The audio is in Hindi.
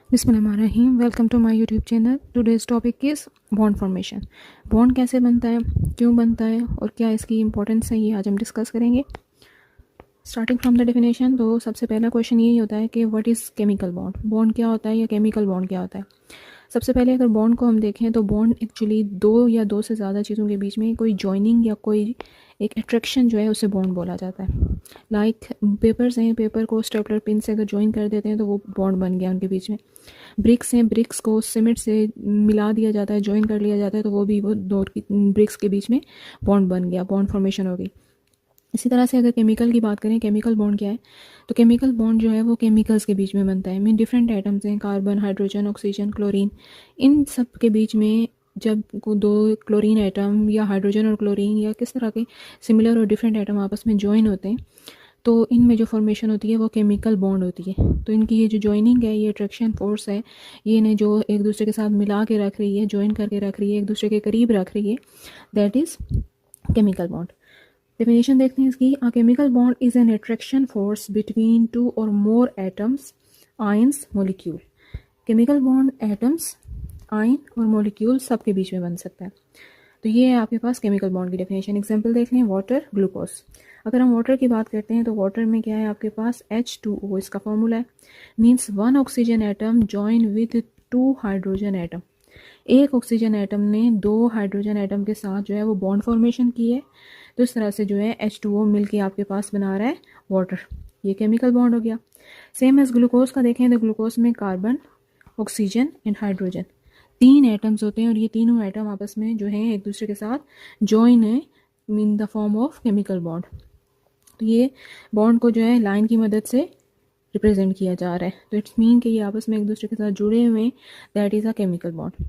बिस्मिल्लाहिर्रहमानिर्रहीम। Welcome to my YouTube channel. Today's topic is bond formation. Bond कैसे बनता है, क्यों बनता है और क्या इसकी इंपॉर्टेंस है, ये आज हम डिस्कस करेंगे। स्टार्टिंग फ्रॉम द डेफिनेशन, तो सबसे पहला क्वेश्चन यही होता है कि what is chemical bond. Bond क्या होता है या केमिकल बॉन्ड क्या होता है। सबसे पहले अगर बॉन्ड को हम देखें तो बॉन्ड एक्चुअली दो या दो से ज़्यादा चीज़ों के बीच में कोई जॉइनिंग या कोई एक अट्रैक्शन जो है उसे बॉन्ड बोला जाता है। लाइक पेपर्स हैं, पेपर को स्टेपलर पिन से अगर जॉइन कर देते हैं तो वो बॉन्ड बन गया उनके बीच में। ब्रिक्स हैं, ब्रिक्स को सीमेंट से मिला दिया जाता है, जॉइन कर लिया जाता है, तो वो दो ब्रिक्स के बीच में बॉन्ड बन गया, बॉन्ड फॉर्मेशन हो गई। इसी तरह से अगर केमिकल की बात करें, केमिकल बॉन्ड क्या है, तो केमिकल बॉन्ड जो है वो केमिकल्स के बीच में बनता है। मीन डिफरेंट एटम्स हैं, कार्बन, हाइड्रोजन, ऑक्सीजन, क्लोरीन, इन सब के बीच में जब दो क्लोरीन एटम या हाइड्रोजन और क्लोरीन या किस तरह के सिमिलर और डिफरेंट एटम आपस में ज्वाइन होते हैं तो इनमें जो फॉर्मेशन होती है वो केमिकल बॉन्ड होती है। तो इनकी ये जो ज्वाइनिंग है, ये अट्रैक्शन फोर्स है, ये इन्हें जो एक दूसरे के साथ मिला के रख रही है, ज्वाइन करके रख रही है, एक दूसरे के करीब रख रही है, that is chemical bond. Definition देखते हैं इसकी। A chemical bond is an attraction force between two or more atoms, ions, molecule. Chemical bond atoms, ion और मोलिक्यूल सब के बीच में बन सकता है। तो ये है आपके पास केमिकल बॉन्ड की डेफिनेशन। एग्जांपल देख लें, वाटर, ग्लूकोज। अगर हम वाटर की बात करते हैं तो वाटर में क्या है आपके पास, H2O इसका फॉर्मूला है। Means one oxygen atom join with two hydrogen atom. एक ऑक्सीजन एटम ने दो हाइड्रोजन एटम के साथ जो है वो बॉन्ड फॉर्मेशन की है, तो इस तरह से जो है H2O मिल के आपके पास बना रहा है वाटर। ये केमिकल बॉन्ड हो गया। सेम एज ग्लूकोज का देखें तो ग्लूकोज में कार्बन, ऑक्सीजन एंड हाइड्रोजन, तीन एटम्स होते हैं और ये तीनों एटम आपस में जो है एक दूसरे के साथ जॉइन है in the form of chemical bond. तो ये बॉन्ड को जो है लाइन की मदद से रिप्रेजेंट किया जा रहा है। तो इट्स मीन कि ये आपस में एक दूसरे के साथ जुड़े हुए हैं, that is a chemical bond.